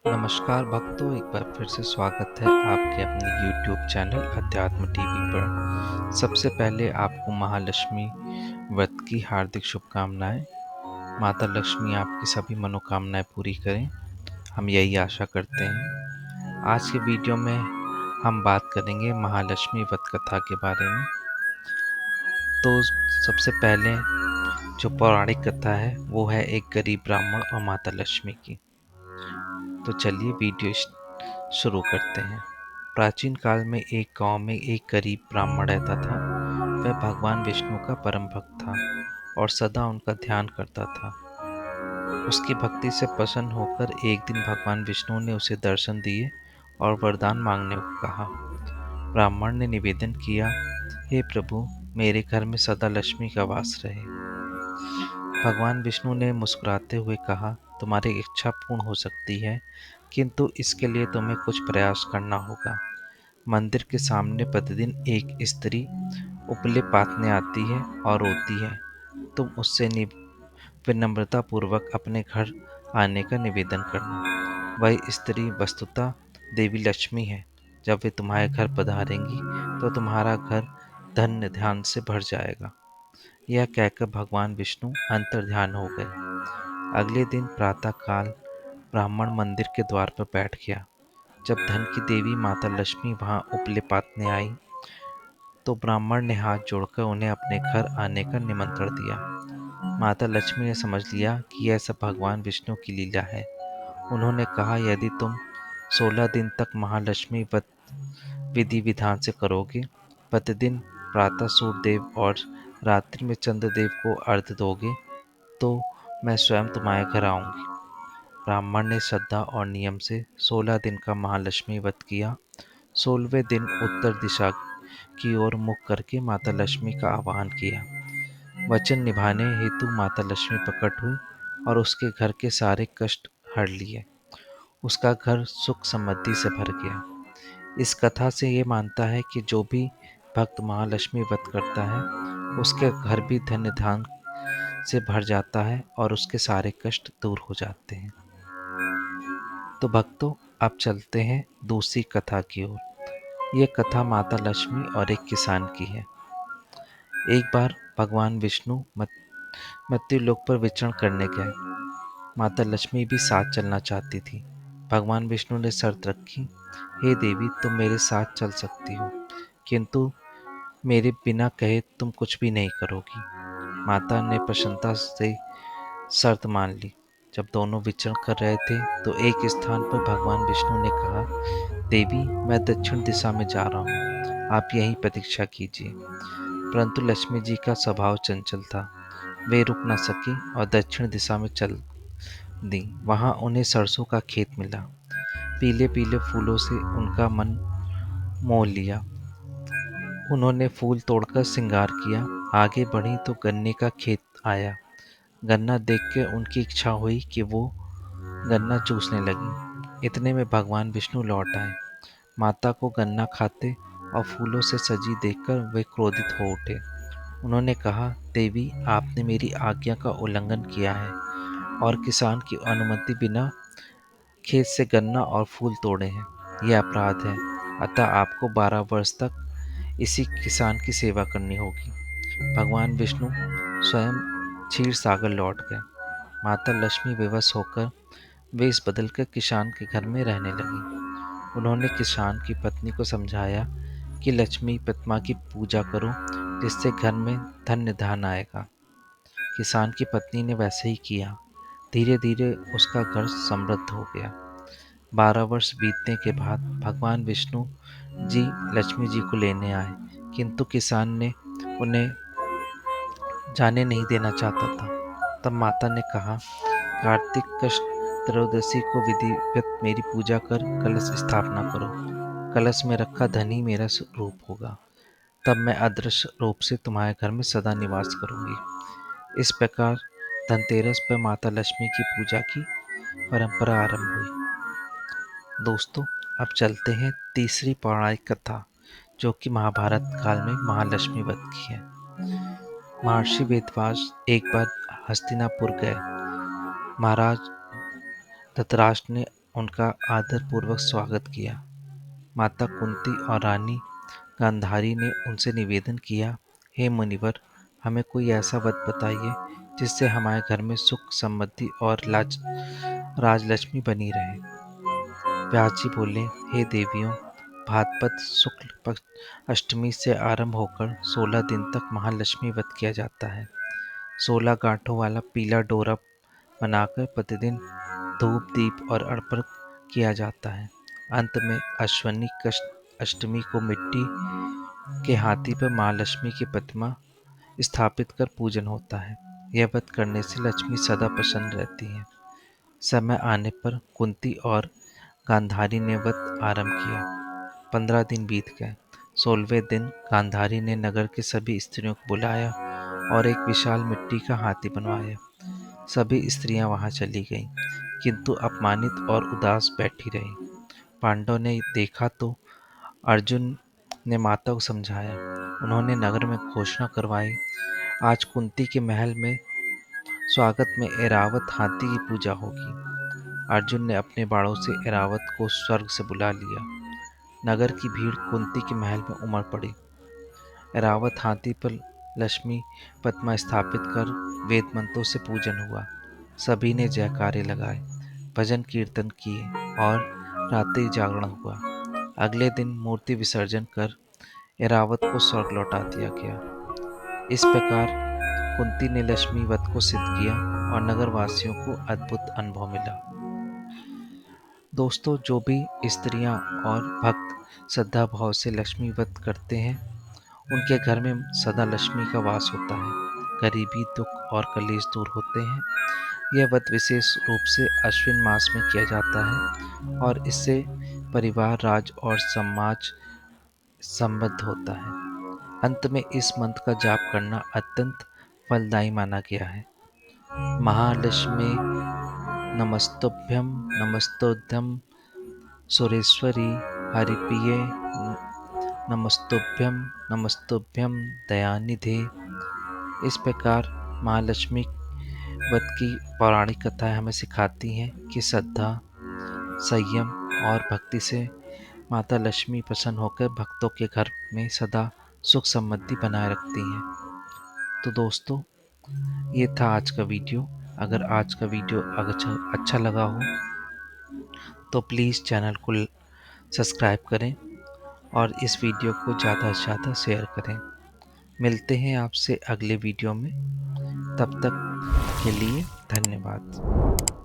नमस्कार भक्तों, एक बार फिर से स्वागत है आपके अपने YouTube चैनल अध्यात्म टीवी पर। सबसे पहले आपको महालक्ष्मी व्रत की हार्दिक शुभकामनाएं। माता लक्ष्मी आपकी सभी मनोकामनाएं पूरी करें, हम यही आशा करते हैं। आज के वीडियो में हम बात करेंगे महालक्ष्मी व्रत कथा के बारे में। तो सबसे पहले जो पौराणिक कथा है वो है एक गरीब ब्राह्मण और माता लक्ष्मी की। तो चलिए वीडियो शुरू करते हैं। प्राचीन काल में एक गांव में एक गरीब ब्राह्मण रहता था। वह भगवान विष्णु का परम भक्त था और सदा उनका ध्यान करता था। उसकी भक्ति से प्रसन्न होकर एक दिन भगवान विष्णु ने उसे दर्शन दिए और वरदान मांगने को कहा। ब्राह्मण ने निवेदन किया, हे प्रभु, मेरे घर में सदा लक्ष्मी का वास रहे। भगवान विष्णु ने मुस्कुराते हुए कहा, तुम्हारी इच्छा पूर्ण हो सकती है, किंतु इसके लिए तुम्हें कुछ प्रयास करना होगा। मंदिर के सामने प्रतिदिन एक स्त्री उपले पाथने आती है और रोती है। तुम उससे विनम्रता पूर्वक अपने घर आने का निवेदन करना। वह स्त्री वस्तुतः देवी लक्ष्मी है। जब वे तुम्हारे घर पधारेंगी तो तुम्हारा घर धन्य ध्यान से भर जाएगा। यह कहकर भगवान विष्णु अंतर्ध्यान हो गए। अगले दिन प्रातःकाल ब्राह्मण मंदिर के द्वार पर बैठ गया। जब धन की देवी माता लक्ष्मी वहां उपले पातने आई तो ब्राह्मण ने हाथ जोड़कर उन्हें अपने घर आने का निमंत्रण दिया। माता लक्ष्मी ने समझ लिया कि यह सब भगवान विष्णु की लीला है। उन्होंने कहा, यदि तुम 16 दिन तक महालक्ष्मी व्रत विधि विधान से करोगे, प्रतिदिन प्रातः सूर्यदेव और रात्रि में चंद्रदेव को अर्घ्य दोगे, तो मैं स्वयं तुम्हारे घर आऊंगी। ब्राह्मण ने श्रद्धा और नियम से 16 दिन का महालक्ष्मी व्रत किया। 16वें दिन उत्तर दिशा की ओर मुख करके माता लक्ष्मी का आवाहन किया। वचन निभाने हेतु माता लक्ष्मी प्रकट हुई और उसके घर के सारे कष्ट हर लिए। उसका घर सुख समृद्धि से भर गया। इस कथा से ये मानता है कि जो भी भक्त महालक्ष्मी व्रत करता है उसके घर भी धन्य धान से भर जाता है और उसके सारे कष्ट दूर हो जाते हैं। तो भक्तों, अब चलते हैं दूसरी कथा की ओर। ये कथा माता लक्ष्मी और एक किसान की है। एक बार भगवान विष्णु मृत्यु लोक पर विचरण करने गए। माता लक्ष्मी भी साथ चलना चाहती थी। भगवान विष्णु ने शर्त रखी, हे देवी, तुम मेरे साथ चल सकती हो, किंतु मेरे बिना कहे तुम कुछ भी नहीं करोगी। माता ने प्रसन्नता से शर्त मान ली। जब दोनों विचरण कर रहे थे तो एक स्थान पर भगवान विष्णु ने कहा, देवी, मैं दक्षिण दिशा में जा रहा हूँ, आप यहीं प्रतीक्षा कीजिए। परंतु लक्ष्मी जी का स्वभाव चंचल था। वे रुक न सकी और दक्षिण दिशा में चल दी। वहां उन्हें सरसों का खेत मिला। पीले पीले फूलों से उनका मन मोह लिया। उन्होंने फूल तोड़कर श्रृंगार किया। आगे बढ़ी तो गन्ने का खेत आया। गन्ना देख के उनकी इच्छा हुई कि वो गन्ना चूसने लगी। इतने में भगवान विष्णु लौट आए। माता को गन्ना खाते और फूलों से सजी देखकर वे क्रोधित हो उठे। उन्होंने कहा, देवी, आपने मेरी आज्ञा का उल्लंघन किया है और किसान की अनुमति बिना खेत से गन्ना और फूल तोड़े हैं। यह अपराध है, अतः आपको 12 वर्ष तक इसी किसान की सेवा करनी होगी। भगवान विष्णु स्वयं क्षीर सागर लौट गए। माता लक्ष्मी विवश होकर वेश बदलकर किसान के घर में रहने लगी। उन्होंने किसान की पत्नी को समझाया कि लक्ष्मी प्रतिमा की पूजा करो, जिससे घर में धन्य धान आएगा। किसान की पत्नी ने वैसे ही किया। धीरे धीरे उसका घर समृद्ध हो गया। 12 वर्ष बीतने के बाद भगवान विष्णु जी लक्ष्मी जी को लेने आए, किंतु किसान ने उन्हें जाने नहीं देना चाहता था। तब माता ने कहा, कार्तिक कृष्ण त्रयोदशी को विधिवत मेरी पूजा कर कलश स्थापना करो। कलश में रखा धन ही मेरा रूप होगा। तब मैं अदृश्य रूप से तुम्हारे घर में सदा निवास करूंगी। इस प्रकार धनतेरस पर माता लक्ष्मी की पूजा की परंपरा आरंभ हुई। दोस्तों, अब चलते हैं तीसरी पौराणिक कथा, जो कि महाभारत काल में महालक्ष्मी व्रत की है। महर्षि वेदव्यास एक बार हस्तिनापुर गए। महाराज धृतराष्ट्र ने उनका आदरपूर्वक स्वागत किया। माता कुंती और रानी गांधारी ने उनसे निवेदन किया, हे मुनिवर, हमें कोई ऐसा वर बताइए जिससे हमारे घर में सुख समृद्धि और राजलक्ष्मी बनी रहे। व्यास जी बोले, हे देवियों, भाद्रपद शुक्ल पक्ष अष्टमी से आरंभ होकर 16 दिन तक महालक्ष्मी व्रत किया जाता है। 16 गांठों वाला पीला डोरा बनाकर प्रतिदिन धूप दीप और अर्पण किया जाता है। अंत में अश्वनी अष्टमी को मिट्टी के हाथी पर महालक्ष्मी की प्रतिमा स्थापित कर पूजन होता है। यह व्रत करने से लक्ष्मी सदा प्रसन्न रहती है। समय आने पर कुंती और गांधारी ने व्रत आरंभ किया। 15 दिन बीत गए। 16वें दिन गांधारी ने नगर के सभी स्त्रियों को बुलाया और एक विशाल मिट्टी का हाथी बनवाया। सभी स्त्रियां वहां चली गईं, किंतु अपमानित और उदास बैठी रहीं। पांडव ने देखा तो अर्जुन ने माता को समझाया। उन्होंने नगर में घोषणा करवाई, आज कुंती के महल में स्वागत में ऐरावत हाथी की पूजा होगी। अर्जुन ने अपने बाणों से ऐरावत को स्वर्ग से बुला लिया। नगर की भीड़ कुंती के महल में उमड़ पड़ी। ऐरावत हाथी पर लक्ष्मी प्रतिमा स्थापित कर वेद मंत्रों से पूजन हुआ। सभी ने जयकारे लगाए, भजन कीर्तन किए और रात्रि जागरण हुआ। अगले दिन मूर्ति विसर्जन कर ऐरावत को स्वर्ग लौटा दिया गया। इस प्रकार कुंती ने लक्ष्मी व्रत को सिद्ध किया और नगरवासियों को अद्भुत अनुभव मिला। दोस्तों, जो भी स्त्रियां और भक्त श्रद्धा भाव से लक्ष्मी व्रत करते हैं, उनके घर में सदा लक्ष्मी का वास होता है। गरीबी, दुख और कलेश दूर होते हैं। यह व्रत विशेष रूप से अश्विन मास में किया जाता है और इससे परिवार, राज और समाज समृद्ध होता है। अंत में इस मंत्र का जाप करना अत्यंत फलदायी माना गया है। महालक्ष्मी नमस्तुभ्यं नमस्तोद्यम सुरेश्वरी हरिप्रिये नमस्तुभ्यं नमस्तुभ्यं दयानिधे। इस प्रकार महालक्ष्मी व्रत की पौराणिक कथाएं हमें सिखाती हैं कि श्रद्धा, संयम और भक्ति से माता लक्ष्मी प्रसन्न होकर भक्तों के घर में सदा सुख समृद्धि बनाए रखती हैं। तो दोस्तों, ये था आज का वीडियो। अगर आज का वीडियो अच्छा लगा हो तो प्लीज़ चैनल को सब्सक्राइब करें और इस वीडियो को ज़्यादा से ज़्यादा शेयर करें। मिलते हैं आपसे अगले वीडियो में। तब तक के लिए धन्यवाद।